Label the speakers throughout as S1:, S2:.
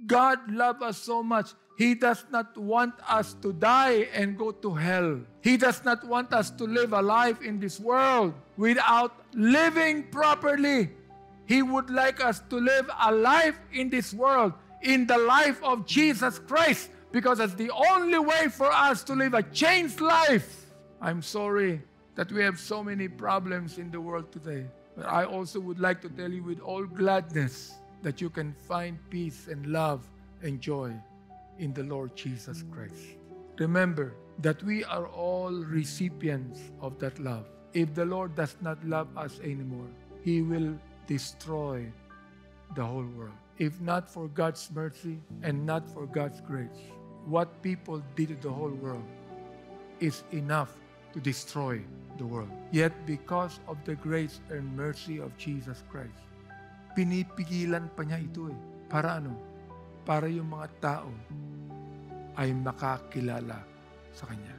S1: God loves us so much. He does not want us to die and go to hell. He does not want us to live a life in this world without living properly. He would like us to live a life in this world, in the life of Jesus Christ, because that's the only way for us to live a changed life. I'm sorry that we have so many problems in the world today. But I also would like to tell you with all gladness that you can find peace and love and joy in the Lord Jesus Christ. Remember that we are all recipients of that love. If the Lord does not love us anymore, He will destroy the whole world. If not for God's mercy and not for God's grace, what people did to the whole world is enough to destroy the world. Yet because of the grace and mercy of Jesus Christ, pinipigilan pa niya ito eh. Para ano? Para yung mga tao ay makakilala sa Kanya.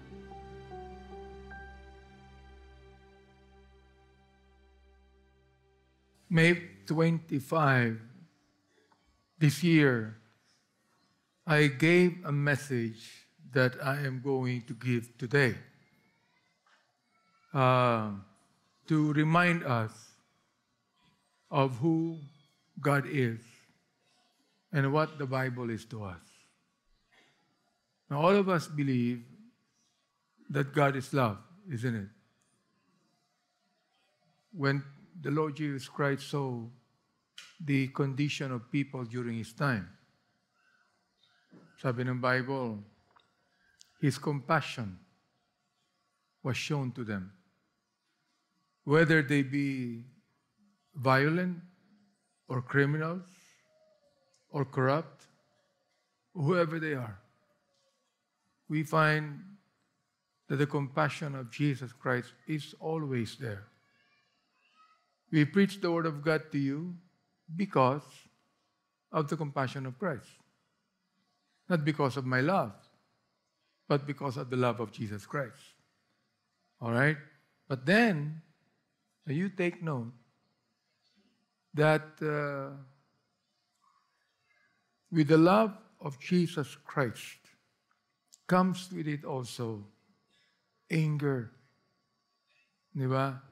S1: May 25, this year, I gave a message that I am going to give today to remind us of who God is and what the Bible is to us. Now, all of us believe that God is love, isn't it? When the Lord Jesus Christ saw the condition of people during His time, sabi ng Bible, His compassion was shown to them. Whether they be violent or criminals or corrupt, whoever they are, we find that the compassion of Jesus Christ is always there. We preach the Word of God to you because of the compassion of Christ. Not because of my love, but because of the love of Jesus Christ. All right? But then, you take note that with the love of Jesus Christ comes with it also anger. Di ba?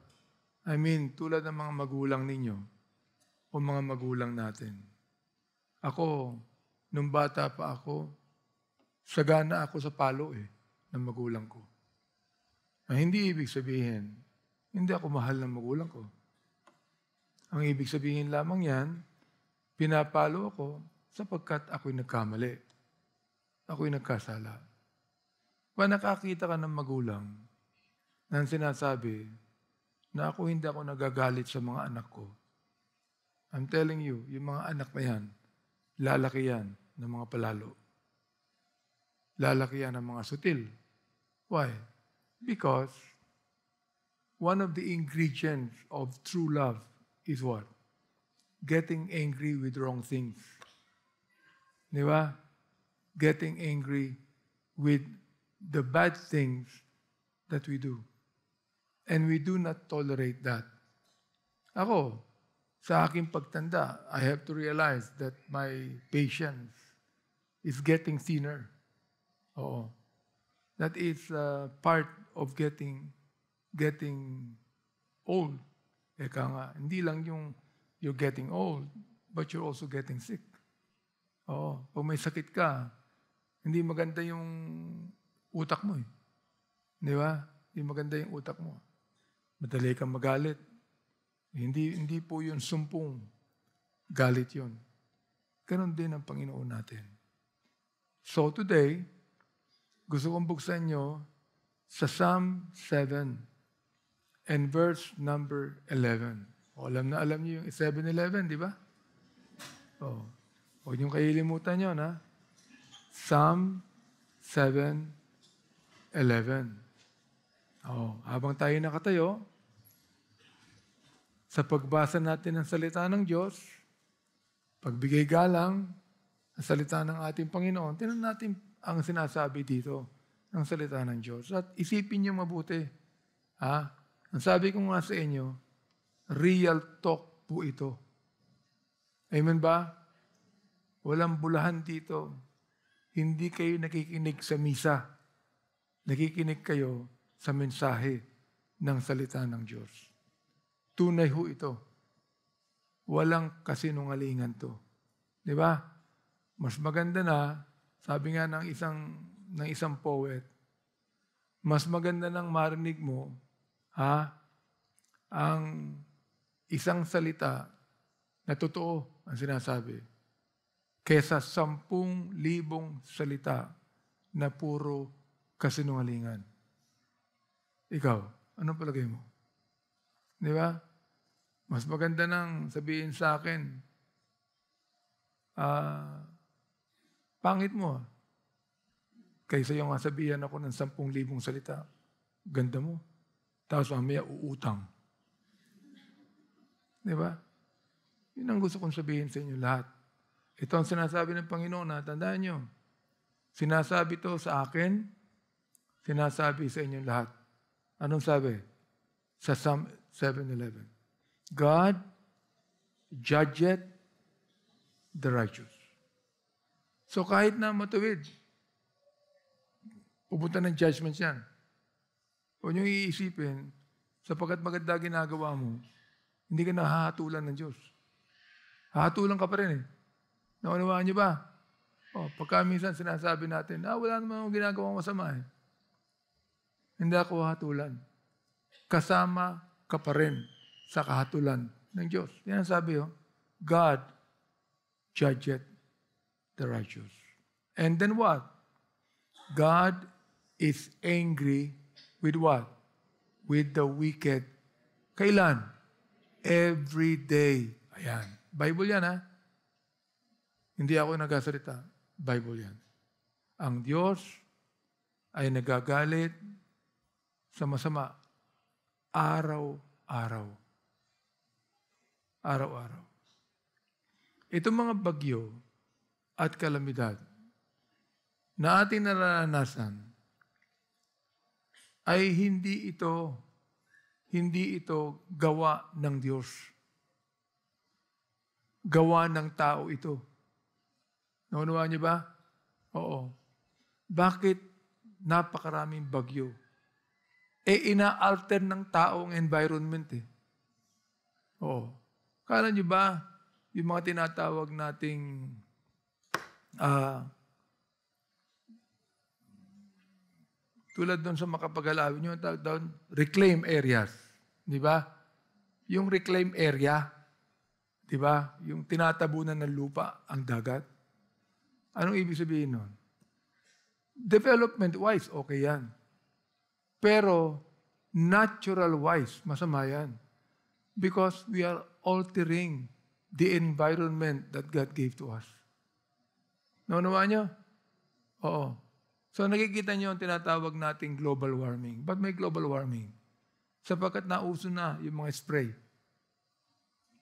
S1: I mean, tulad ng mga magulang ninyo o mga magulang natin. Ako, nung bata pa ako, sagana ako sa palo ng magulang ko. Hindi ibig sabihin, hindi ako mahal ng magulang ko. Ang ibig sabihin lamang yan, pinapalo ako sapagkat ako'y nagkamali. Ako'y nagkasala. Kung nakakita ka ng magulang na sinasabi na hindi ako nagagalit sa mga anak ko, I'm telling you, yung mga anak na yan, lalaki yan ng mga palalo. Lalaki yan ng mga sutil. Why? Because one of the ingredients of true love is what? Getting angry with wrong things. Di ba? Getting angry with the bad things that we do. And we do not tolerate that. Ako, sa aking pagtanda, I have to realize that my patience is getting thinner. Oo. That is part of getting old. Eka nga, hindi lang yung you're getting old, but you're also getting sick. Oo. Pag may sakit ka, hindi maganda yung utak mo eh. Di ba? Hindi maganda yung utak mo. Madali kang magalit. Hindi po yun sumpong galit yun. Ganon din ang Panginoon natin. So today, gusto kong buksan nyo sa Psalm 7 and verse number 11. O, alam niyo yung 7-11, di ba? O, huwag niyong kailimutan yun, ha? Psalm 7:11. O, habang tayo nakatayo, sa pagbasa natin ng salita ng Diyos, pagbigay galang sa salita ng ating Panginoon, tingnan natin ang sinasabi dito ng salita ng Diyos. At isipin niyo mabuti. Ha? Ang sabi ko nga sa inyo, real talk po ito. Amen ba? Walang bulahan dito. Hindi kayo nakikinig sa misa. Nakikinig kayo sa mensahe ng salita ng Diyos. Tunay ho ito. Walang kasinungalingan to. Di ba? Mas maganda na, sabi nga ng isang poet, mas maganda nang marinig mo, ang isang salita na totoo ang sinasabi, kesa 10,000 salita na puro kasinungalingan. Ikaw, anong palagay mo? Di ba? Mas maganda nang sabihin sa akin, pangit mo, kaysa yung sabihan ako ng 10,000 salita. Ganda mo. Tapos mamaya uutang. Di ba? Yun ang gusto kong sabihin sa inyo lahat. Ito ang sinasabi ng Panginoon na, tandaan nyo, sinasabi to sa akin, sinasabi sa inyong lahat. Anong sabi? Sa Psalm 7:11. God judgeth the righteous. So kahit na matuwid, pupunta ng judgment yan. Huwag niyong iisipin, sapagkat maganda ginagawa mo, hindi ka nahahatulan ng Diyos. Hahatulan ka pa rin eh. Naunawaan niyo ba? Pagka minsan sinasabi natin, wala naman akong ginagawang masama eh. Hindi ako hahatulan. Kasama ka pa rin sa kahatulan ng Diyos. Yan ang sabi, God judgeth the righteous. And then what? God is angry with what? With the wicked. Kailan? Every day. Ayan. Bible yan, ha? Hindi ako nagsasalita. Bible yan. Ang Diyos ay nagagalit sa masama araw-araw. Araw-araw. Itong mga bagyo at kalamidad na ating naranasan ay hindi ito gawa ng Diyos. Gawa ng tao ito. Naunawaan niyo ba? Oo. Bakit napakaraming bagyo? Ina-alter ng tao ang environment eh. Oo. Kala niyo ba, yung mga tinatawag nating tulad doon sa Makapagalawin, yung tawag doon, reclaim areas. Di ba? Yung reclaim area, di ba? Yung tinatabunan ng lupa, ang dagat. Anong ibig sabihin nun? Development-wise, okay yan. Pero natural-wise, masama yan. Because we are altering the environment that God gave to us. Naunawaan niyo? Oo. So nakikita niyo ang tinatawag nating global warming. Ba't may global warming? Sapagkat nauso na yung mga spray.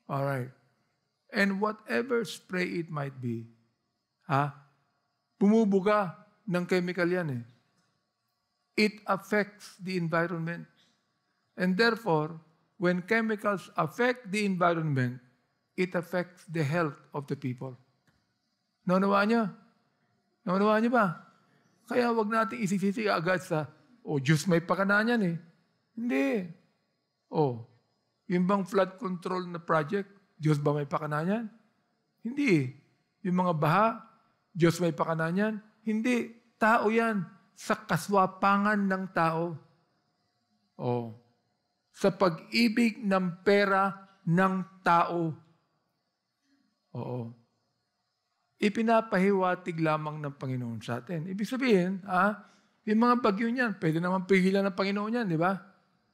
S1: Alright. And whatever spray it might be, bumubuga ng chemical yan eh. It affects the environment. And therefore, when chemicals affect the environment, it affects the health of the people. Naunawaan niyo? Naunawaan niyo ba? Kaya wag natin isisisi agad sa, Diyos may pakana niyan eh. Hindi. Yung bang flood control na project, Diyos ba may pakana niyan? Hindi. Yung mga baha, Diyos may pakana niyan? Hindi. Tao yan. Sa kaswapangan ng tao. Sa pag-ibig ng pera ng tao. Ipinapahiwatig lamang ng Panginoon sa atin. Ibig sabihin, yung mga bagyo niyan, pwede naman pigilan ng Panginoon yan, di ba?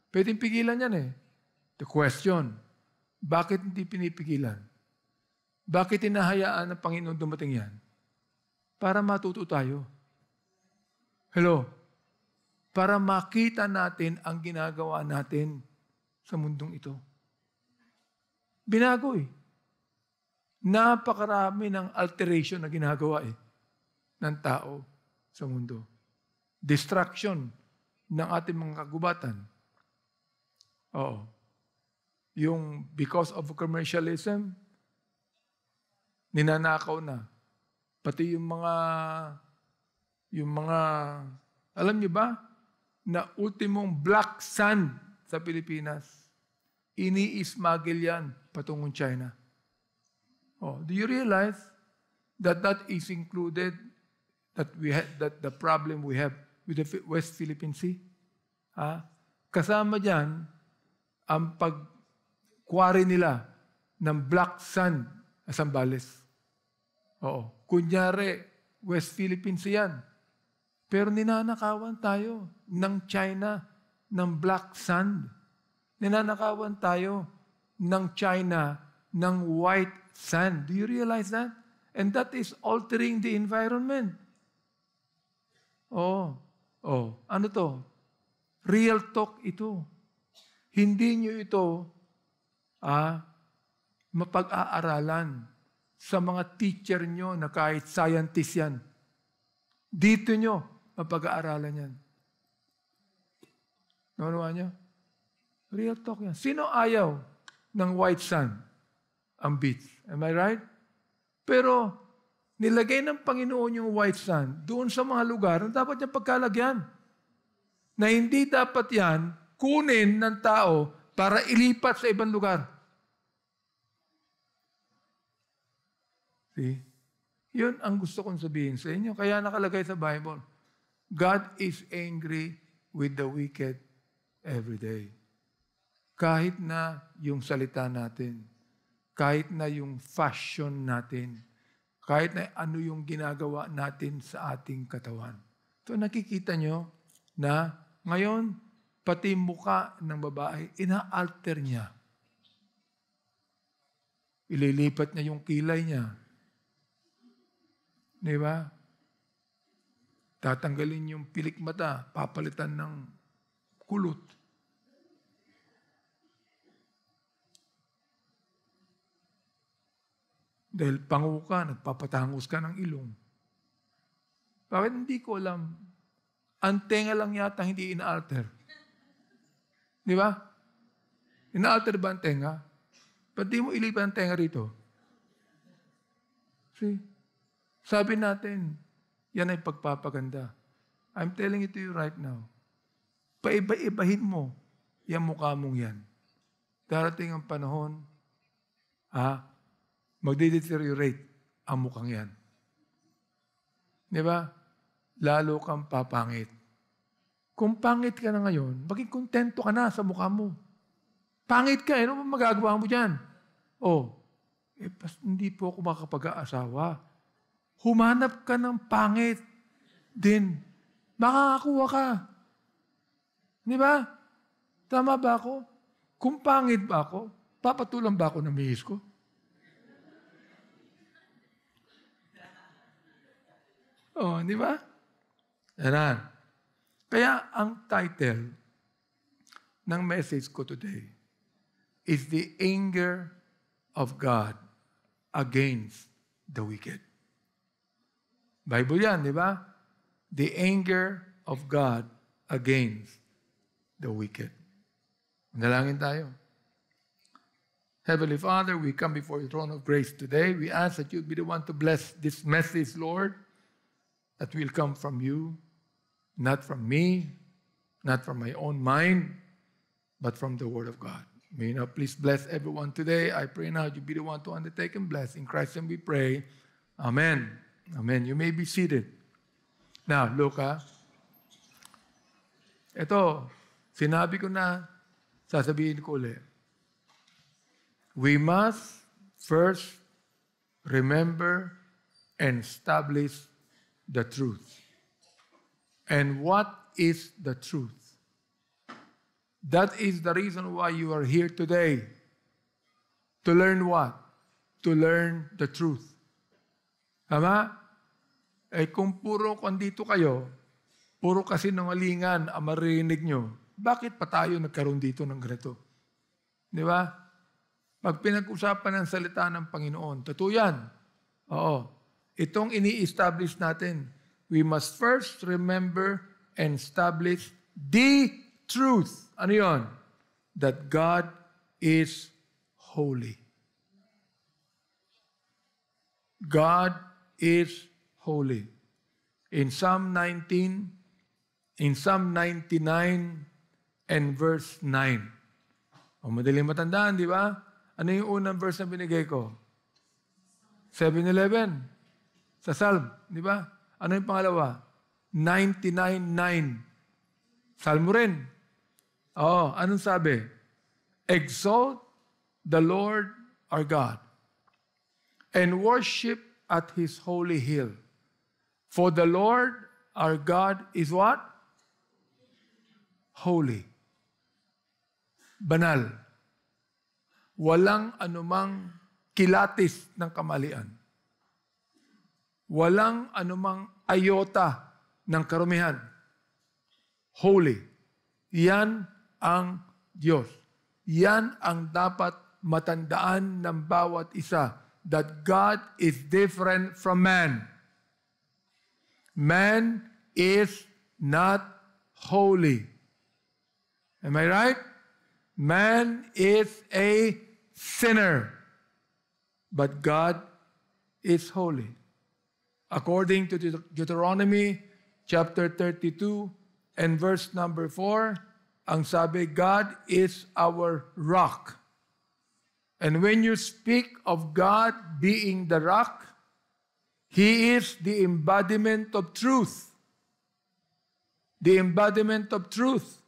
S1: Pwede pigilan yan eh. The question, bakit hindi pinipigilan? Bakit hinahayaan ng Panginoon dumating yan? Para matuto tayo. Hello? Para makita natin ang ginagawa natin sa mundong ito. Binago eh. Napakarami ng alteration na ginagawa ng tao sa mundo. Distraction ng ating mga kagubatan. Yung because of commercialism, ninanakaw na Pati yung mga, alam niyo ba, na ultimong black sand sa Pilipinas, ini-smuggle yan patungong China. Oh, do you realize that is included, that the problem we have with the West Philippine Sea? Kasama dyan ang pag-quarry nila ng black sand sa Zambales. Oo. Kunyari, West Philippine Sea yan. Pero ninanakawan tayo ng China ng black sand. Ninanakawan tayo ng China ng white sand. Do you realize that? And that is altering the environment. Ano to? Real talk ito. Hindi nyo ito mapag-aaralan sa mga teacher nyo na kahit scientist yan. Dito nyo mapag-aaralan yan. Nakuha nyo? Real talk yan. Sino ayaw ng white sand? Ang beach. Am I right? Pero nilagay ng Panginoon yung white sand doon sa mga lugar na dapat niyang pagkalagyan. Na hindi dapat yan kunin ng tao para ilipat sa ibang lugar. See? Yun ang gusto kong sabihin sa inyo. Kaya nakalagay sa Bible, God is angry with the wicked every day. Kahit na yung salita natin, kahit na yung fashion natin, kahit na ano yung ginagawa natin sa ating katawan. So nakikita nyo na ngayon, pati muka ng babae, ina-alter niya. Ililipat niya yung kilay niya. Di ba? Tatanggalin yung pilik mata, papalitan ng kulot. Dahil pangu ka, nagpapatangos ka ng ilong. Bakit hindi ko alam? Ang tenga lang yata hindi ina-alter. Di ba? Ina-alter ba ang tenga? Ba't di mo ilipat ang tenga rito? See? Sabi natin, yan ay pagpapaganda. I'm telling it to you right now. Paiba-ibahin mo yung mukha mong yan. Darating ang panahon, magde-deteriorate ang mukhang yan. Di ba? Lalo kang papangit. Kung pangit ka na ngayon, maging kontento ka na sa mukha mo. Pangit ka, ano magagawa mo dyan? Hindi po ako makapag-aasawa. Humanap ka ng pangit din. Makakakuha ka. Di ba? Tama ba ako? Kung pangit ba ako, papatulang ba ako ng mihis ko? Di ba? Yan. Kaya ang title ng message ko today is the anger of God against the wicked. Bible yan, di ba? The anger of God against the wicked. Manalangin tayo. Heavenly Father, we come before your throne of grace today. We ask that you be the one to bless this message, Lord, that will come from you, not from me, not from my own mind, but from the Word of God. May you now please bless everyone today. I pray now you be the one to undertake and bless. In Christ's name we pray. Amen. Amen. You may be seated. Now, look Ito, sinabi ko na, sasabihin ko ulit. We must first remember and establish the truth. And what is the truth? That is the reason why you are here today. To learn what? To learn the truth. Tama? Kung puro kandito kayo, puro kasinungalingan ang marinig nyo, bakit pa tayo nagkaroon dito ng ganito? Di ba? Pag pinag-usapan ng salita ng Panginoon, totoo yan. Oo. Itong ini-establish natin, we must first remember and establish the truth. Ano yun? That God is holy. God is holy. In Psalm 19, in Psalm 99 and verse 9. O madaling matandaan, di ba? Ano yung unang verse na binigay ko? 7-11. Sa Psalm, di ba? Ano yung pangalawa? 99:9. Salmo rin. Oh, anong sabi? Exalt the Lord our God and worship at His holy hill. For the Lord our God is what? Holy. Banal. Walang anumang kilatis ng kamalian. Walang anumang ayota ng karumihan. Holy. Yan ang Diyos. Yan ang dapat matandaan ng bawat isa, that God is different from man. Man is not holy. Am I right? Man is a sinner, but God is holy. According to Deuteronomy chapter 32 and verse number 4, ang sabi, God is our rock. And when you speak of God being the rock, He is the embodiment of truth. The embodiment of truth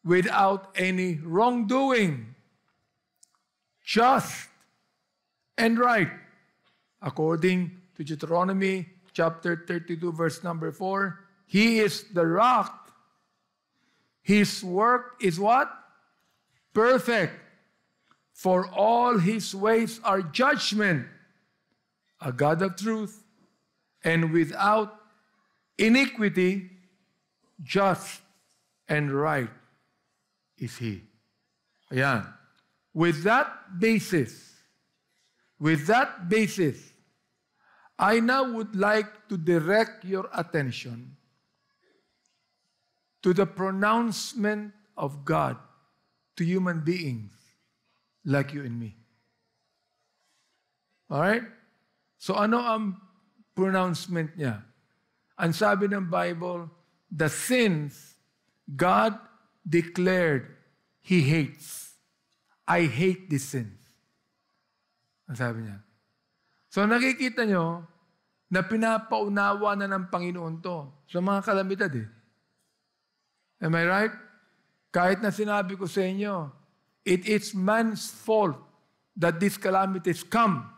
S1: without any wrongdoing, just and right. According to Deuteronomy chapter 32 verse number 4, He is the rock. His work is what? Perfect. For all His ways are judgment. A God of truth, and without iniquity, just and right is He. Ayan. With that basis, I now would like to direct your attention to the pronouncement of God to human beings like you and me. Alright? So ano ang pronouncement niya? Ang sabi ng Bible, the sins God declared He hates. I hate these sins. Ang sabi niya. So nakikita nyo na pinapaunawa na ng Panginoon to sa mga kalamidad eh. Am I right? Kahit na sinabi ko sa inyo, it is man's fault that these calamities come.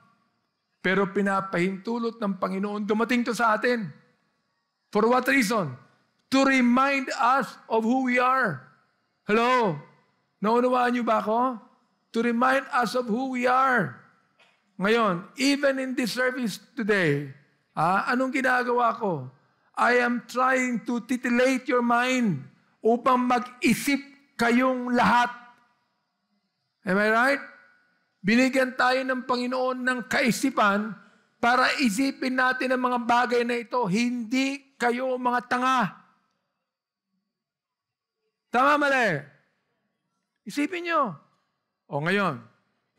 S1: Pero pinapahintulot ng Panginoon, dumating to sa atin. For what reason? To remind us of who we are. Hello? Naunawaan niyo ba ako? To remind us of who we are. Ngayon, even in this service today, anong ginagawa ko? I am trying to titillate your mind upang mag-isip kayong lahat. Am I right? Binigyan tayo ng Panginoon ng kaisipan para isipin natin ang mga bagay na ito. Hindi kayo mga tanga. Tama, mali? Isipin nyo. O ngayon,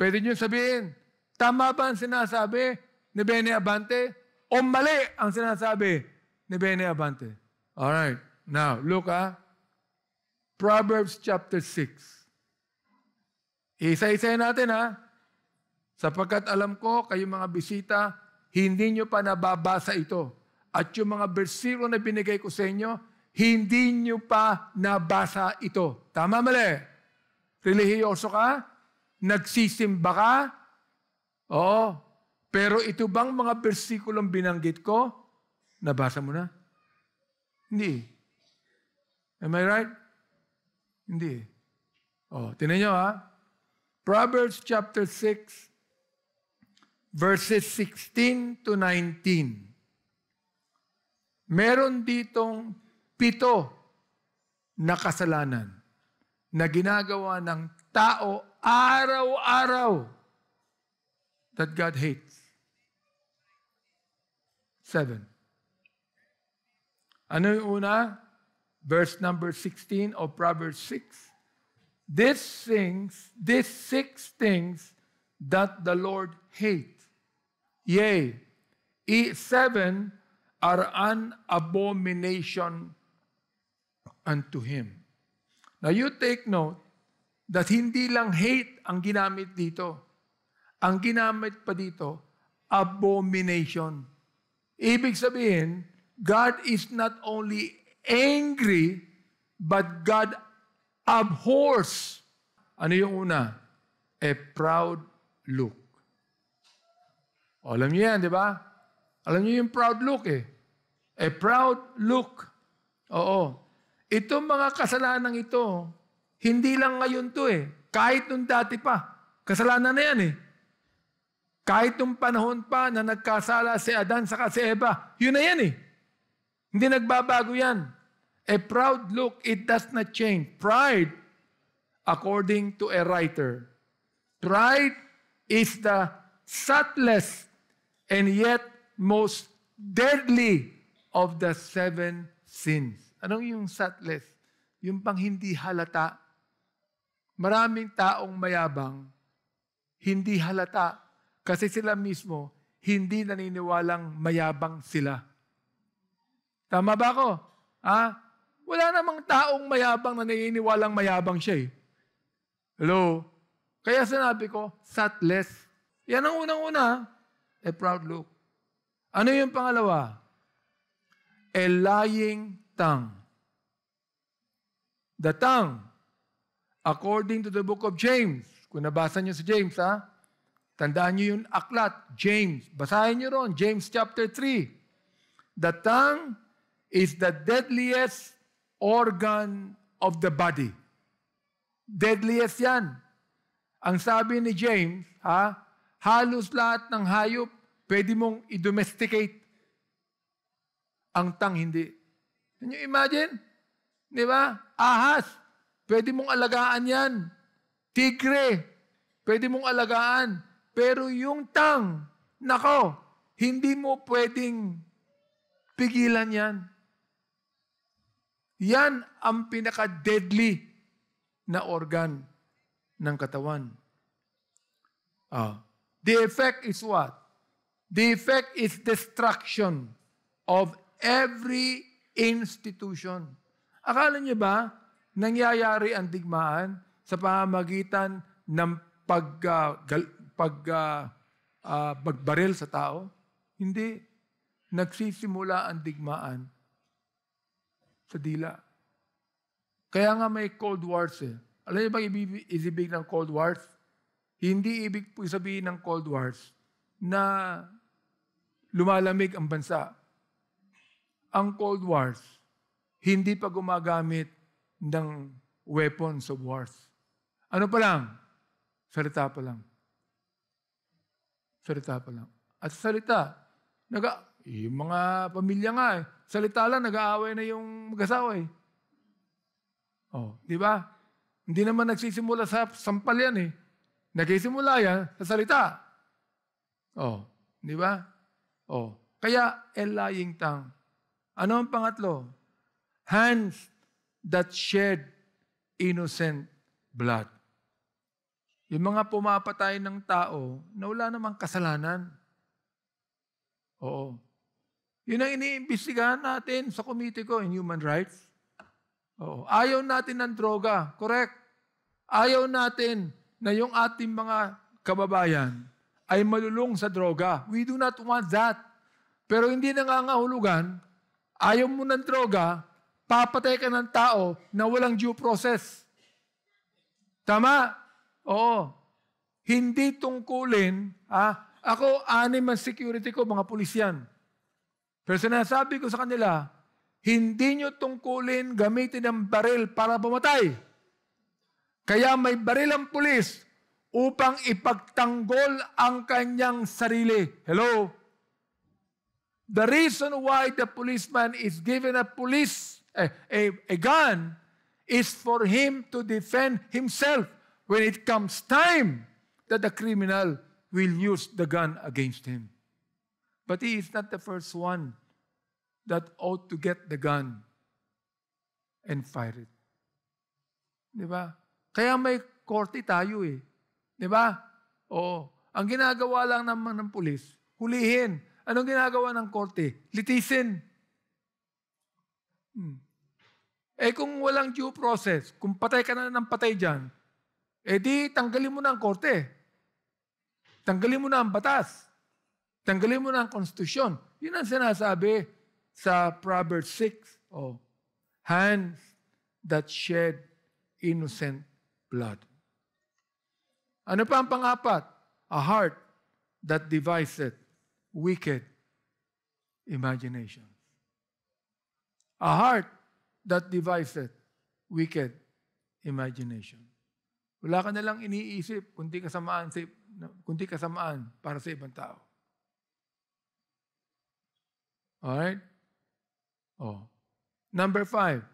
S1: pwede nyo sabihin, tama ba ang sinasabi ni Bene Abante? O mali ang sinasabi ni Bene Abante? Alright. Now, look Proverbs chapter 6. Isa-isa natin Sapagkat alam ko, kayong mga bisita, hindi nyo pa nababasa ito. At yung mga bersikulo na binigay ko sa inyo, hindi nyo pa nabasa ito. Tama, mali? Relihiyoso ka? Nagsisimba ka? Oo. Pero ito bang mga bersikulong binanggit ko, nabasa mo na? Hindi. Am I right? Hindi. Tingnan nyo Proverbs chapter 6, verses 16 to 19. Meron ditong 7 na kasalanan na ginagawa ng tao araw-araw that God hates. 7. Ano yung una? Verse number 16 of Proverbs 6. These 6 things that the Lord hates. Yea, 7 are an abomination unto Him. Now you take note that hindi lang hate ang ginamit dito. Ang ginamit pa dito, abomination. Ibig sabihin, God is not only angry, but God abhors. Ano yung una? A proud look. O, alam niyo yan, di ba? Alam niyo yung proud look eh. A proud look. Oo. Itong mga kasalanan ito, hindi lang ngayon to eh. Kahit nung dati pa. Kasalanan na yan eh. Kahit nung panahon pa na nagkasala si Adan saka si Eva, yun na yan eh. Hindi nagbabago yan. A proud look, it does not change. Pride, according to a writer, pride is the subtlest and yet most deadly of the 7 sins. Anong yung subtlest? Yung pang hindi halata. Maraming taong mayabang, hindi halata kasi sila mismo hindi naniniwalang mayabang sila. Tama ba ako? Wala namang taong mayabang na naniniwalang mayabang siya eh. Hello? Kaya sinabi ko, subtlest. Yan ang unang-una, a proud look. Ano yung pangalawa? A lying tongue. The tongue, according to the book of James, kung nabasa niyo si James, tandaan niyo yung aklat, James. Basahin niyo ron, James chapter 3. The tongue is the deadliest organ of the body. Deadliest yan. Ang sabi ni James, halos lahat ng hayop pwede mong i-domesticate. Ang tongue hindi. Can you imagine? Di ba? Ahas, pwede mong alagaan yan. Tigre, pwede mong alagaan. Pero yung tongue, nako, hindi mo pwedeng pigilan yan. Yan ang pinaka-deadly na organ ng katawan. The effect is what? The effect is destruction of every institution. Akala niyo ba, nangyayari ang digmaan sa pamamagitan ng pagbaril sa tao? Hindi. Nagsisimula ang digmaan sa dila. Kaya nga may Cold Wars eh. Alam niyo ba ibig ng Cold Wars? Hindi ibig po sabihin ng Cold Wars na lumalamig ang bansa. Ang Cold Wars, hindi pa gumagamit ng weapons of wars. Ano pa lang? Salita pa lang. Salita pa lang. At salita, yung mga pamilya nga salita lang, nag-aaway na yung mag-asawa eh. Di ba? Hindi naman nagsisimula sa sampal yan eh. Nagsisimula yan sa salita. Di ba? Kaya, a lying tongue. Ano ang pangatlo? Hands that shed innocent blood. Yung mga pumapatay ng tao na wala namang kasalanan. Yun ang iniimbestigahan natin sa committee ko in human rights. Ayaw natin ng droga. Correct. Ayaw natin na yung ating mga kababayan ay malulong sa droga. We do not want that. Pero hindi nangangahulugan, ayaw mo ng droga, papatay ka ng tao na walang due process. Tama? Oo. Hindi tungkulin, ako, 6 ang security ko, mga pulisyan. Pero sinasabi ko sa kanila, hindi nyo tungkulin gamitin ang baril para pumatay. Kaya may baril ang pulis upang ipagtanggol ang kanyang sarili. Hello? The reason why the policeman is given a gun is for him to defend himself when it comes time that the criminal will use the gun against him. But he is not the first one that ought to get the gun and fire it. Di ba? Kaya may korte tayo eh. Di ba? Oo. Ang ginagawa lang naman ng pulis, hulihin. Anong ginagawa ng korte? Litisin. Kung walang due process, kung patay ka na ng patay dyan, di tanggalin mo na ang korte. Tanggalin mo na ang batas. Tanggalin mo na ang konstitusyon. Yun ang sinasabi sa Proverbs 6. Hands that shed innocent blood. Ano pa ang pang-apat? A heart that deviseth wicked imagination. A heart that deviseth wicked imagination. Wala ka nalang iniisip kundi kasamaan para sa ibang tao. Alright? Number 5,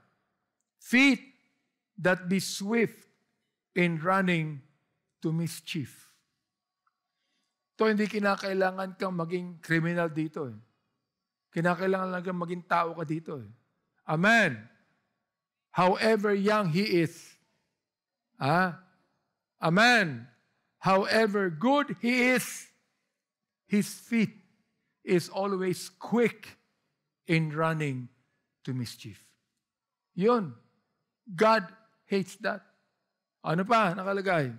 S1: feet that be swift in running to mischief. Ito, hindi kinakailangan kang maging criminal dito. Kinakailangan lang kang maging tao ka dito. A man, however young he is, a man, however good he is, his feet is always quick in running to mischief. Yun. God hates that. Ano pa nakalagay?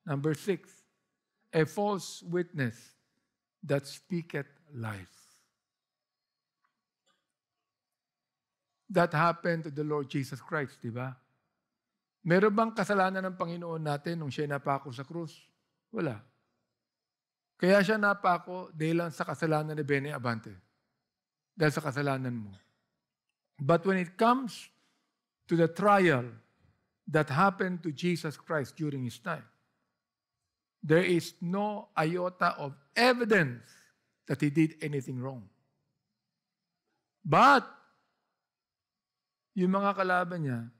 S1: Number 6, a false witness that speaketh lies. That happened to the Lord Jesus Christ, di ba? Meron bang kasalanan ng Panginoon natin nung siya napako sa krus? Wala. Kaya siya napako dahil lang sa kasalanan ni Benny Abante. Dahil sa kasalanan mo. But when it comes to the trial that happened to Jesus Christ during His time, there is no iota of evidence that He did anything wrong. But, yung mga kalaban niya,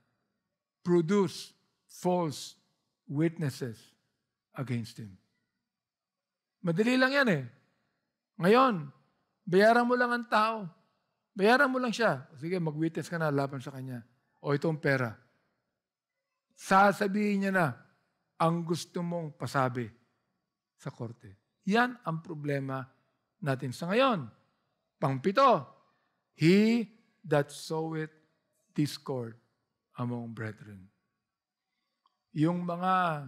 S1: produce false witnesses against Him. Madali lang yan Ngayon, bayaran mo lang ang tao. Bayaran mo lang siya. Sige, mag-witness ka na laban sa kanya. O itong pera. Sasabihin niya na ang gusto mong pasabi sa korte. Yan ang problema natin sa ngayon. Pang-7, he that soweth discord among brethren. Yung mga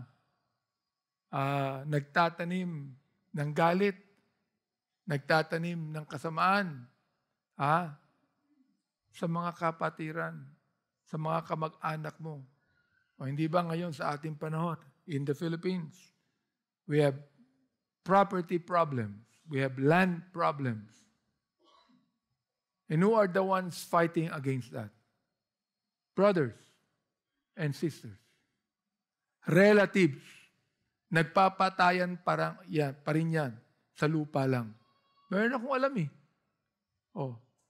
S1: nagtatanim ng galit, nagtatanim ng kasamaan, sa mga kapatiran, sa mga kamag-anak mo. O hindi ba ngayon sa ating panahon, in the Philippines, we have property problems, we have land problems. And who are the ones fighting against that? Brothers and sisters. Relatives. Nagpapatayan pa rin yan sa lupa lang. Meron akong alam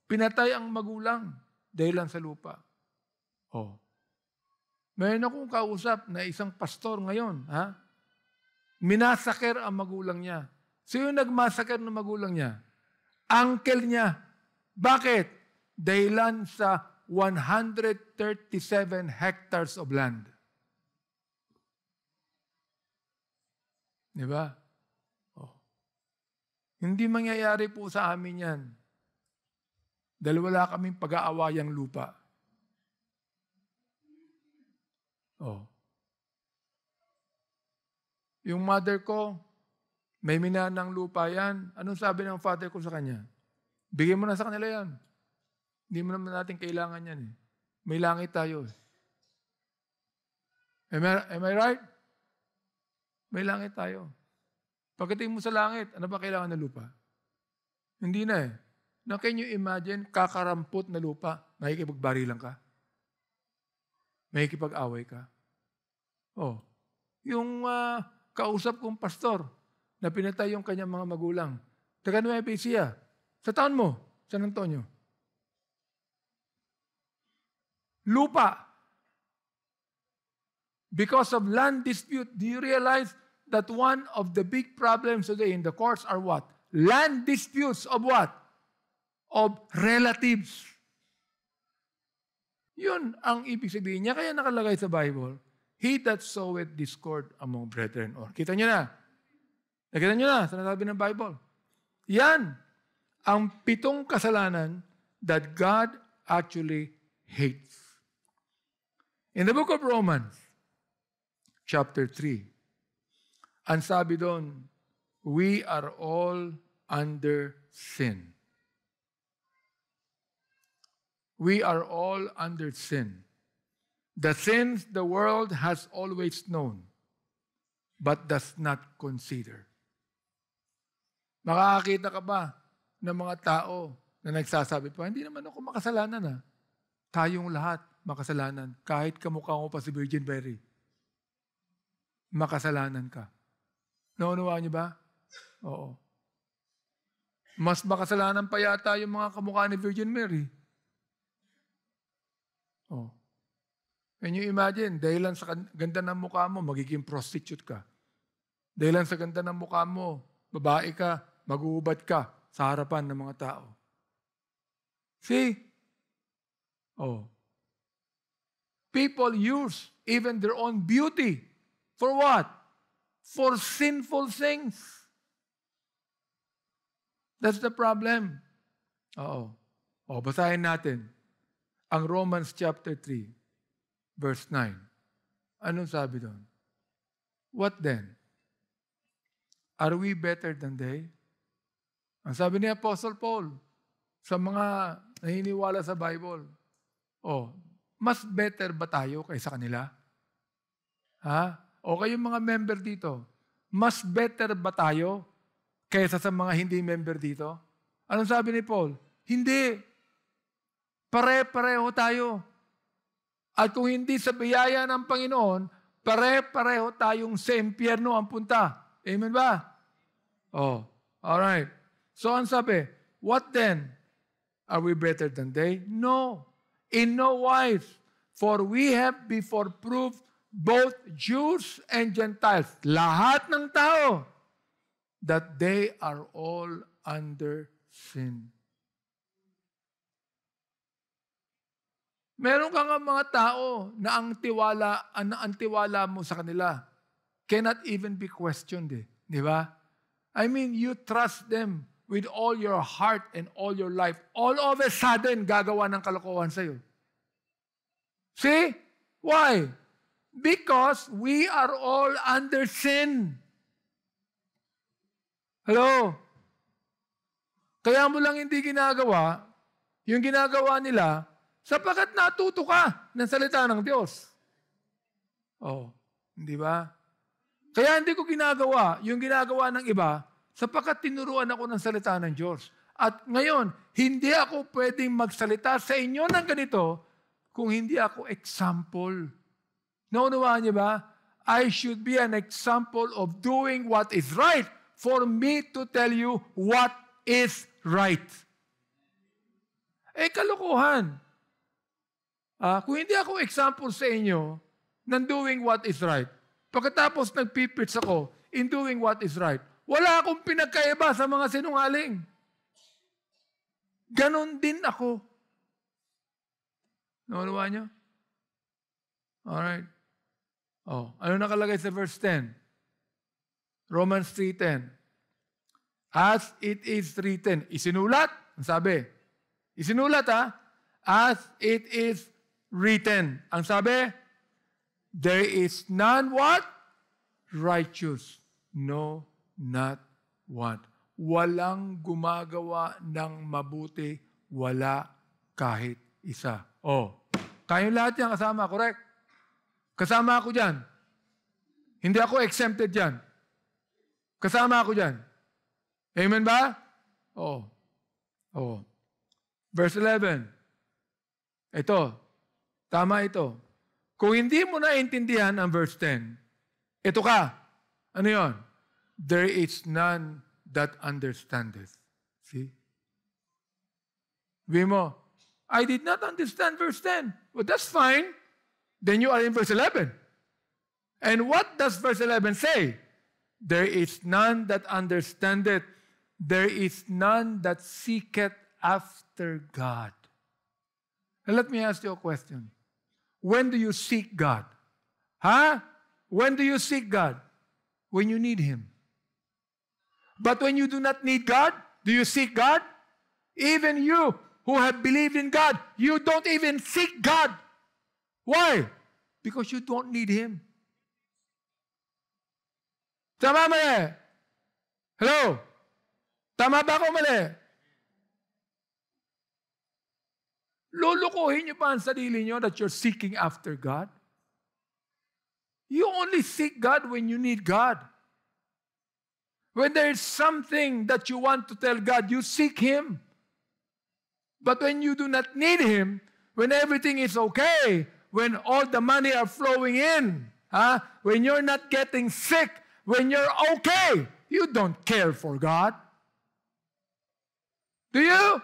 S1: pinatay ang magulang dahil lang sa lupa. Meron akong kausap na isang pastor ngayon, minasaker ang magulang niya. So yung nagmasaker ng magulang niya, uncle niya. Bakit? Dahilan sa 137 hectares of land. Di ba? Hindi mangyayari po sa amin yan. Dahil wala kaming pag-aawayang lupa. Yung mother ko, may minanang lupa yan. Anong sabi ng father ko sa kanya? Bigyan mo na sa kanila yan. Hindi mo naman natin kailangan yan. May langit tayo. Am I right? May langit tayo. Pagdating mo sa langit, ano ba kailangan ng lupa? Hindi na Now, can you imagine, kakarampot na lupa, makikipagbarilan ka? Makikipag-away ka? Yung kausap kong pastor na pinatay yung kanyang mga magulang, taga Nueva Ecija, sa town mo, San Antonio. Lupa. Because of land dispute, do you realize that one of the big problems today in the courts are what? Land disputes of what? Of relatives. Yun ang ibig sabihin niya. Kaya nakalagay sa Bible, he that soweth discord among brethren. Kita niyo na. Nakita niyo na sa nasabi ng Bible. Yan. ang 7 kasalanan that God actually hates. In the book of Romans, chapter 3, ang sabi doon, we are all under sin. We are all under sin. The sins the world has always known, but does not consider. Makakakita ka ba ng mga tao na nagsasabi pa, hindi naman ako makasalanan . Tayong lahat makasalanan. Kahit kamukha ko pa si Virgin Mary. Makasalanan ka. Naunawaan niyo ba? Oo. Mas makasalanan pa yata yung mga kamukha ni Virgin Mary. Oh. Can you imagine, dahilan sa ganda ng mukha mo, magiging prostitute ka. Dahilan sa ganda ng mukha mo, babae ka, mag-uubad ka sa harapan ng mga tao. See? Oh. People use even their own beauty. For what? For sinful things. That's the problem. Oo. O, basahin natin ang Romans chapter 3, verse 9. Anong sabi doon? What then? Are we better than they? Ang sabi ni Apostle Paul sa mga naniniwala sa Bible, mas better ba tayo kaysa kanila? Ha? O kayong mga member dito, mas better ba tayo kaysa sa mga hindi member dito? Anong sabi ni Paul? Hindi. Pare-pareho tayo. At kung hindi sa biyaya ng Panginoon, pare-pareho tayong sa impyerno ang punta. Amen ba? Alright. So ang sabi, what then? Are we better than they? No. In no wise. For we have before proved both Jews and Gentiles, lahat ng tao, that they are all under sin. Meron ka nga mga tao na ang tiwala mo sa kanila cannot even be questioned. Di ba? I mean, you trust them with all your heart and all your life. All of a sudden, gagawa ng kalokohan sa'yo. See? Why? Because we are all under sin. Hello? Kaya mo lang hindi ginagawa, yung ginagawa nila, sapagkat natuto ka ng salita ng Diyos. Hindi ba? Kaya hindi ko ginagawa yung ginagawa ng iba, sapagkat tinuruan ako ng salita ng Diyos. At ngayon, hindi ako pwedeng magsalita sa inyo ng ganito kung hindi ako example. Naunawaan niyo ba? I should be an example of doing what is right for me to tell you what is right. Kalokohan. Kung hindi ako example sa inyo ng doing what is right, pagkatapos nagpipits ako in doing what is right, wala akong pinagkaiba sa mga sinungaling. Ganon din ako. Naunawaan niyo? Alright. Ano nakalagay sa verse 10? Romans 3:10. As it is written. Isinulat. Ang sabi. Isinulat As it is written. Ang sabi, there is none what? Righteous. No, not one. Walang gumagawa ng mabuti. Wala kahit isa. Kayong lahat yan kasama, correct? Kasama ako dyan. Hindi ako exempted dyan. Kasama ako dyan. Amen ba? Verse 11. Ito. Tama ito. Kung hindi mo naintindihan ang verse 10, ito ka. Ano yon? There is none that understandeth. See? Sabi mo, I did not understand verse 10. Well, that's fine. Then you are in verse 11. And what does verse 11 say? There is none that understandeth. There is none that seeketh after God. Now let me ask you a question. When do you seek God? When do you seek God? When you need Him. But when you do not need God, do you seek God? Even you who have believed in God, you don't even seek God. Why? Because you don't need Him. Tama mali? Hello? Tama ba ako mali? Lulukuhin niyo pa ang sarili niyo that you're seeking after God? You only seek God when you need God. When there is something that you want to tell God, you seek Him. But when you do not need Him, when everything is okay, when all the money are flowing in, when you're not getting sick, when you're okay, you don't care for God. Do you?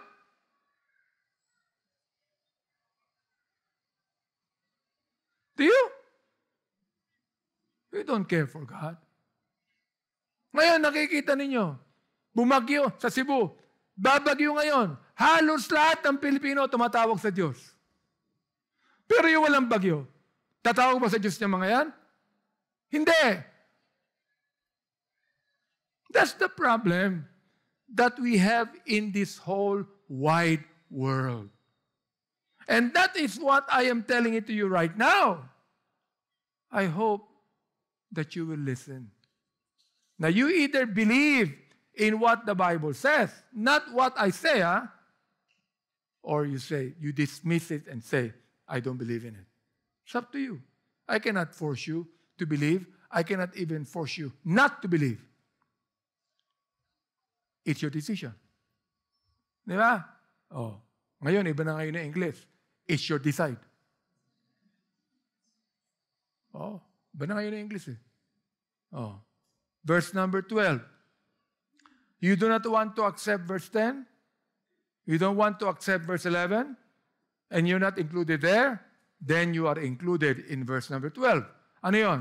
S1: Do you? You don't care for God. Ngayon, nakikita ninyo, bumagyo sa Cebu, babagyo ngayon, halos lahat ng Pilipino tumatawag sa Diyos. Pero yung walang bagyo, tatawag ba sa Diyos niya mga yan? Hindi. That's the problem that we have in this whole wide world. And that is what I am telling it to you right now. I hope that you will listen. Now, you either believe in what the Bible says, not what I say, or you dismiss it and say, I don't believe in it. It's up to you. I cannot force you to believe. I cannot even force you not to believe. It's your decision. Di ba? Oh. Ngayon, iba na ngayon ng English. It's your decide. Oh. Iba na ngayon ng English eh. Oh. Verse number 12. You do not want to accept verse 10? You don't want to accept verse 11? And you're not included there? Then you are included in verse number 12. Ano yun?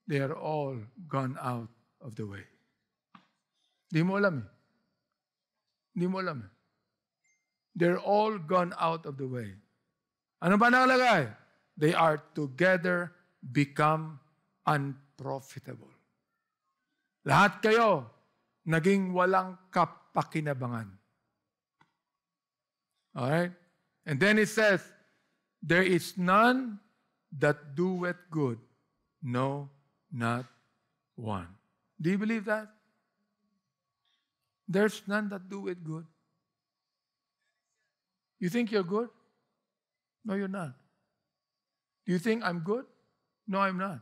S1: They are all gone out of the way. Di mo alam eh. Di mo alam eh. They're all gone out of the way. Ano ba nakalagay? They are together become unprofitable. Lahat kayo naging walang kapakinabangan. Alright? And then it says, there is none that doeth good, no, not one. Do you believe that? There's none that doeth good. You think you're good? No, you're not. Do you think I'm good? No, I'm not.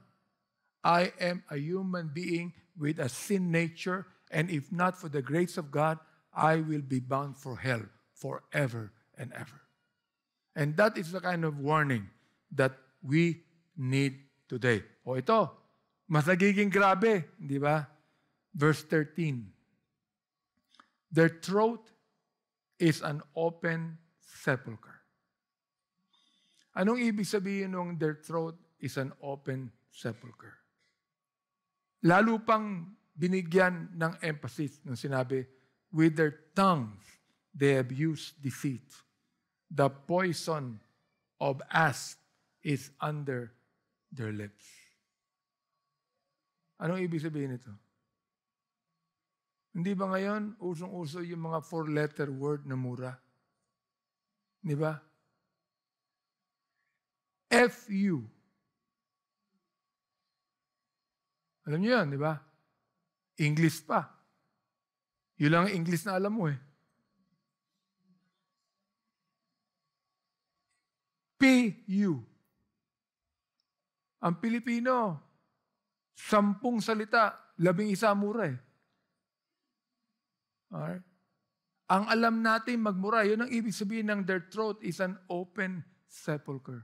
S1: I am a human being with a sin nature, and if not for the grace of God, I will be bound for hell forever and ever. And that is the kind of warning that we need today. O ito, mas nagiging grabe, di ba? Verse 13. Their throat is an open sepulcher. Anong ibig sabihin ng their throat is an open sepulcher? Lalo pang binigyan ng emphasis nung sinabi, with their tongues they have used deceit. The poison of asp is under their lips. Anong ibig sabihin nito? Hindi ba ngayon, usong-uso yung mga 4-letter word na mura? Di ba? F-U. Alam niyo yan, di ba? English pa. Yun lang ang English na alam mo eh. P-U. Ang Pilipino, 10 salita, 11 mura eh. Alright? Ang alam natin magmura, yun ang ibig sabihin ng their throat is an open sepulcher.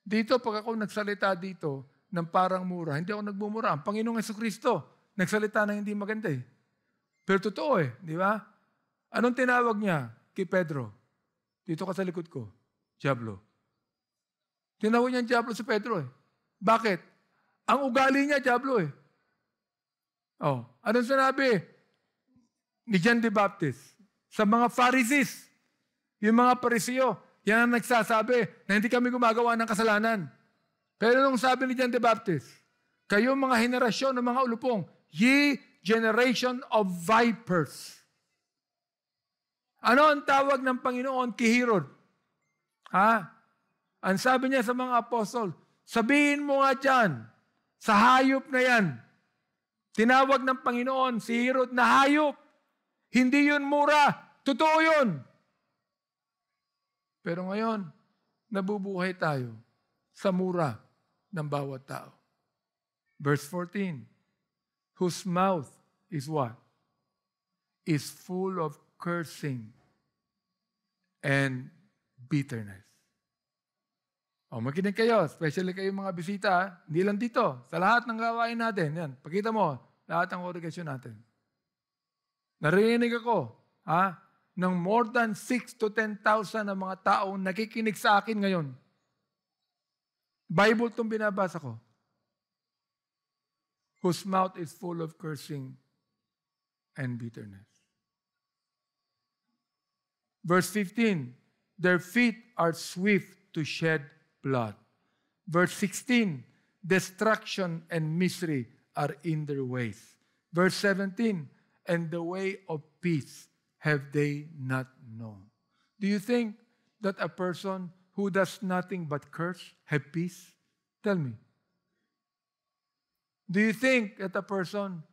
S1: Dito, pag ako nagsalita dito ng parang mura, hindi ako nagmumura. Ang Panginoong Jesucristo, nagsalita na hindi maganda eh. Pero totoo eh, di ba? Anong tinawag niya kay Pedro? Dito ka sa likod ko, Diablo. Tinawag niya Diablo si Pedro eh. Bakit? Ang ugali niya, Diablo eh. Oh, anong sinabi ni John the Baptist? Sa mga Pharisees, yung mga Pariseo, yan ang nagsasabi na hindi kami gumagawa ng kasalanan. Pero nung sabi ni John the Baptist, kayo mga henerasyon ng mga ulupong, ye generation of vipers. Ano ang tawag ng Panginoon kay Herod? Ang sabi niya sa mga apostol, sabihin mo nga dyan, sa hayop na yan. Tinawag ng Panginoon si Herod na hayop. Hindi yun mura. Totoo yun. Pero ngayon, nabubuhay tayo sa mura ng bawat tao. Verse 14, whose mouth is what? Is full of cursing and bitterness. Makinig kayo, especially kayo mga bisita, hindi lang dito, sa lahat ng gawain natin. Yan, pakita mo, lahat ng congregation natin. Narinig ako, ng more than 6,000 to 10,000 na mga taong nakikinig sa akin ngayon. Bible itong binabasa ko. Whose mouth is full of cursing and bitterness. Verse 15, their feet are swift to shed blood. Verse 16, destruction and misery are in their ways. Verse 17, and the way of peace have they not known. Do you think that a person who does nothing but curse have peace? Tell me. Do you think that a person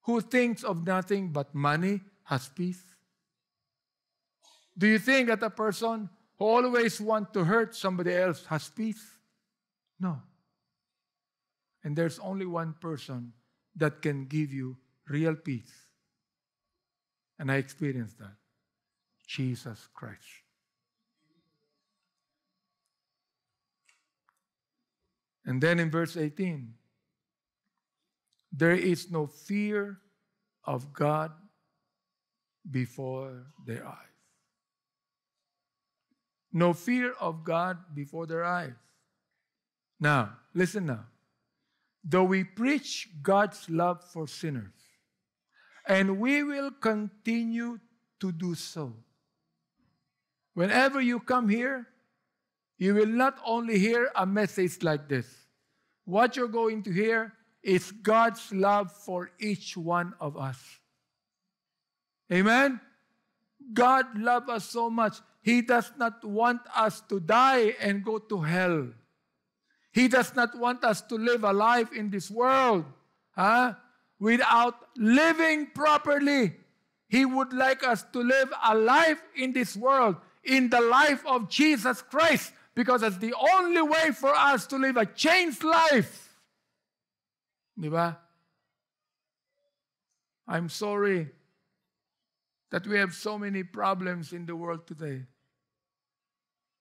S1: who thinks of nothing but money has peace? Do you think that a person who always wants to hurt somebody else has peace? No. And there's only one person that can give you real peace. And I experienced that. Jesus Christ. And then in verse 18, there is no fear of God before their eyes. No fear of God before their eyes. Now, listen now. Though we preach God's love for sinners, and we will continue to do so. Whenever you come here, you will not only hear a message like this. What you're going to hear is God's love for each one of us. Amen? God loves us so much. He does not want us to die and go to hell. He does not want us to live a life in this world without living properly. He would like us to live a life in this world, in the life of Jesus Christ, because that's the only way for us to live a changed life. Di ba? I'm sorry that we have so many problems in the world today.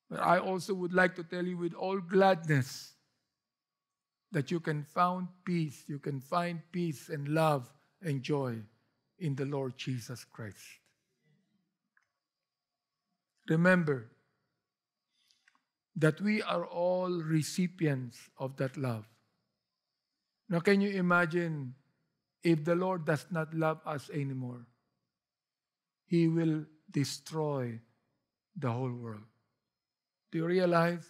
S1: But I also would like to tell you with all gladness that you can find peace. You can find peace and love and joy in the Lord Jesus Christ. Remember that we are all recipients of that love. Now, can you imagine if the Lord does not love us anymore? He will destroy the whole world. Do you realize?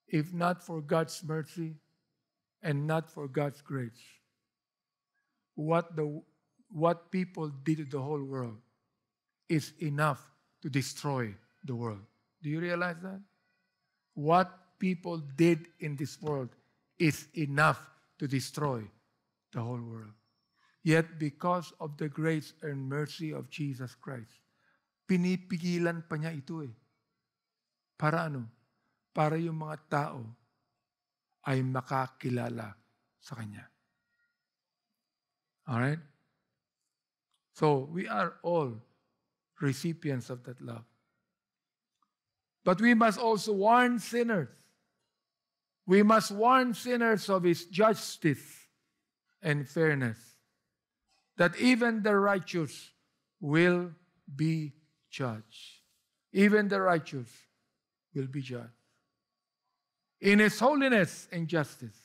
S1: If not for God's mercy and not for God's grace, what people did to the whole world is enough to destroy the world. Do you realize that? What people did in this world is enough to destroy the whole world. Yet because of the grace and mercy of Jesus Christ, pinipigilan pa niya ito eh. Para ano? Para yung mga tao ay makakilala sa Kanya. Alright? So, we are all recipients of that love. But we must also warn sinners. We must warn sinners of His justice and fairness, that even the righteous will be judged. Even the righteous will be judged. In His holiness and justice,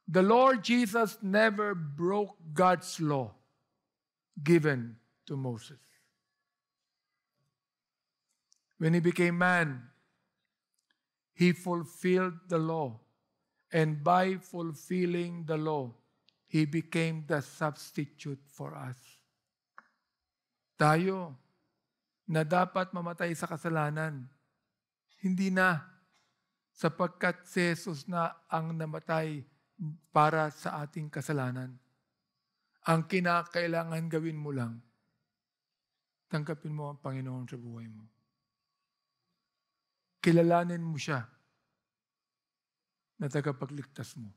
S1: the Lord Jesus never broke God's law given to Moses. When He became man, He fulfilled the law. And by fulfilling the law, He became the substitute for us. tayo na dapat mamatay sa kasalanan. Hindi na, sapagkat si Jesus na ang namatay para sa ating kasalanan. Ang kinakailangan gawin mo lang, tanggapin mo ang Panginoon sa buhay mo. Kilalanin mo siya na tagapagligtas mo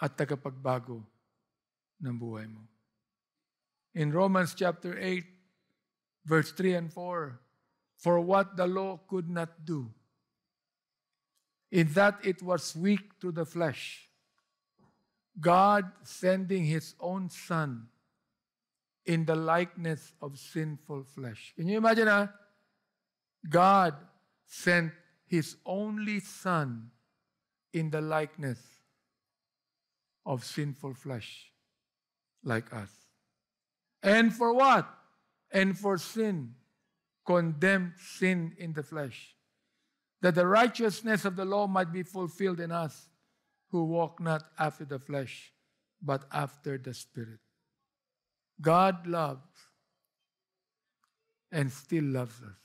S1: at tagapagbago ng buhay mo. In Romans chapter 8, verse 3 and 4, for what the law could not do, in that it was weak through the flesh, God sending His own Son in the likeness of sinful flesh. Can you imagine, God sent His only Son in the likeness of sinful flesh, like us. And for what? And for sin, condemned sin in the flesh, that the righteousness of the law might be fulfilled in us, who walk not after the flesh, but after the Spirit. God loves and still loves us.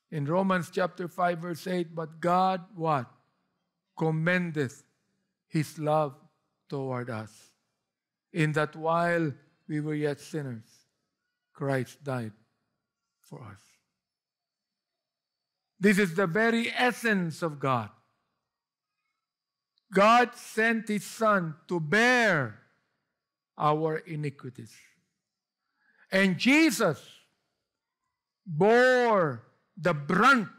S1: In Romans chapter 5, verse 8, but God, what? Commendeth His love toward us, in that while we were yet sinners, Christ died for us. This is the very essence of God. God sent His Son to bear our iniquities. And Jesus bore the brunt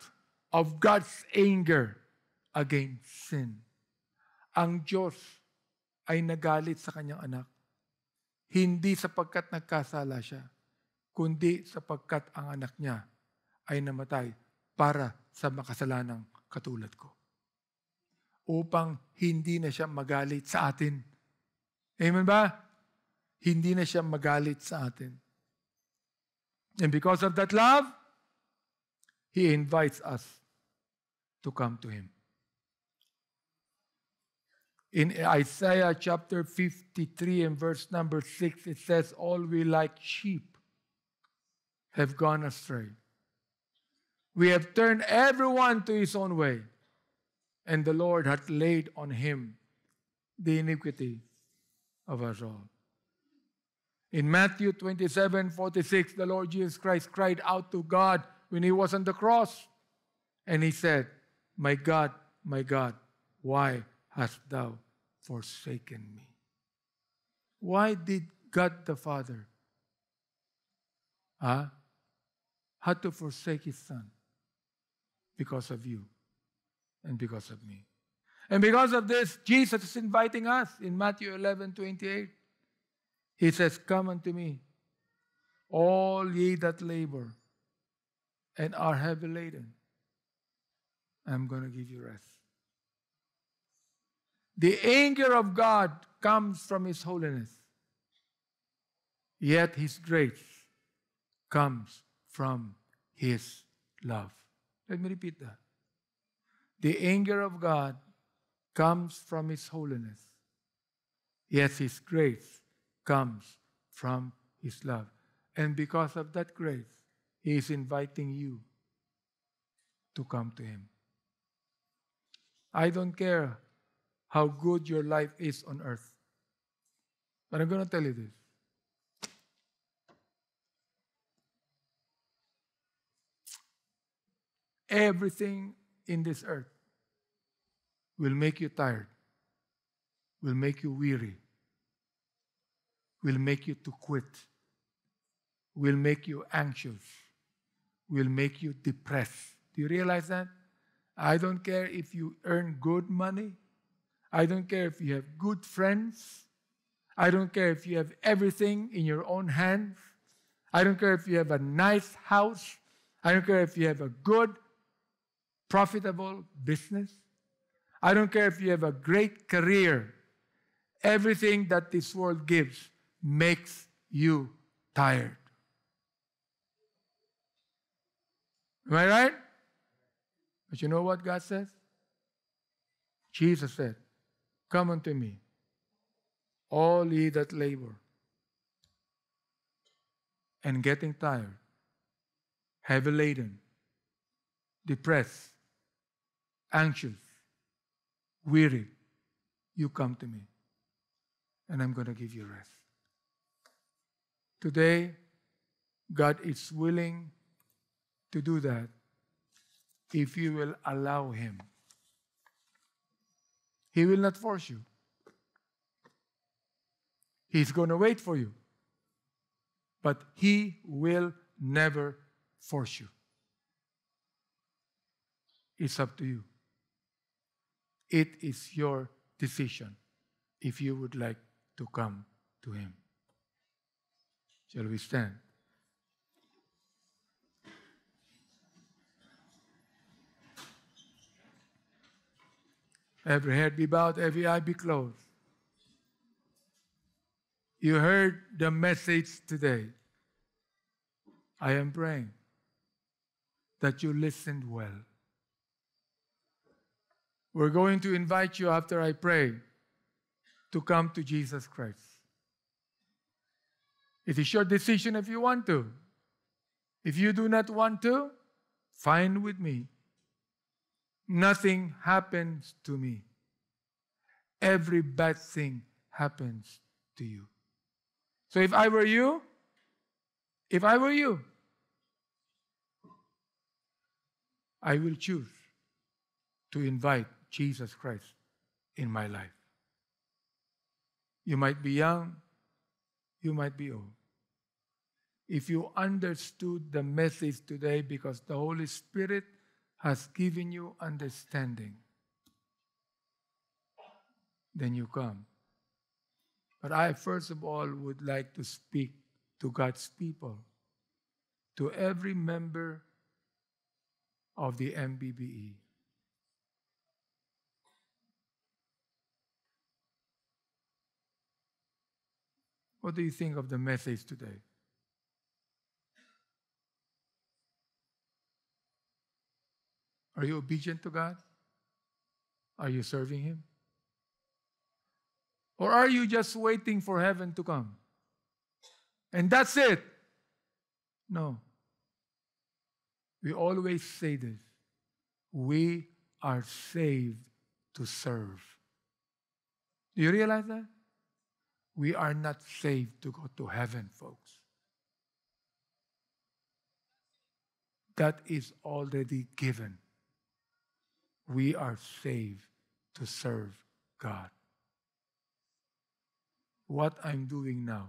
S1: of God's anger against sin. Ang Diyos ay nagalit sa Kanyang anak. Hindi sapagkat nagkasala siya, kundi sapagkat ang anak niya ay namatay para sa makasalanang katulad ko. Upang hindi na siya magalit sa atin. Amen ba? Hindi na siya magalit sa atin. And because of that love, He invites us to come to Him. In Isaiah chapter 53 and verse number 6, it says, all we like sheep have gone astray. We have turned everyone to his own way, and the Lord hath laid on Him the iniquity of us all. In Matthew 27:46, the Lord Jesus Christ cried out to God when He was on the cross, and He said, my God, why hast thou forsaken me? Why did God the Father had to forsake His Son? Because of you and because of me. And because of this, Jesus is inviting us in Matthew 11:28. He says, come unto me, all ye that labor and are heavy laden. I'm going to give you rest. The anger of God comes from His holiness, yet His grace comes from His love. Let me repeat that. The anger of God comes from His holiness, yet His grace comes from His love. And because of that grace, He is inviting you to come to Him. I don't care how good your life is on earth, but I'm going to tell you this. Everything in this earth will make you tired, will make you weary, will make you to quit, will make you anxious, will make you depressed. Do you realize that? I don't care if you earn good money. I don't care if you have good friends. I don't care if you have everything in your own hands. I don't care if you have a nice house. I don't care if you have a good, profitable business. I don't care if you have a great career. Everything that this world gives makes you tired. Am I right? But you know what God says? Jesus said, come unto me, all ye that labor and getting tired, heavy laden, depressed, anxious, weary, you come to me, and I'm going to give you rest. Today, God is willing to do that if you will allow Him. He will not force you. He's going to wait for you. But He will never force you. It's up to you. It is your decision if you would like to come to Him. Shall we stand? Every head be bowed, every eye be closed. You heard the message today. I am praying that you listened well. We're going to invite you after I pray to come to Jesus Christ. It is your decision if you want to. If you do not want to, fine with me. Nothing happens to me. Every bad thing happens to you. So if I were you, I will choose to invite Jesus Christ in my life. You might be young, you might be old. If you understood the message today because the Holy Spirit has given you understanding, then you come. But I, first of all, would like to speak to God's people, to every member of the MBBE. What do you think of the message today? Are you obedient to God? Are you serving Him? Or are you just waiting for heaven to come? And that's it. No. We always say this. We are saved to serve. Do you realize that? We are not saved to go to heaven, folks. That is already given. We are saved to serve God. What I'm doing now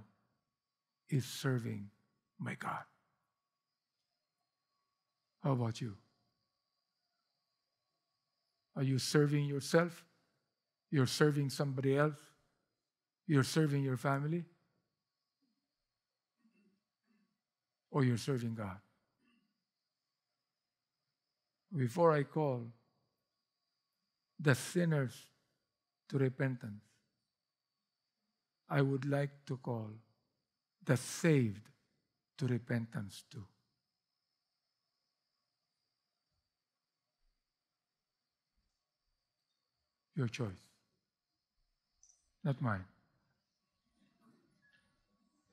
S1: is serving my God. How about you? Are you serving yourself? You're serving somebody else? You're serving your family? Or you're serving God? Before I call the sinners to repentance, I would like to call the saved to repentance too. Your choice, not mine.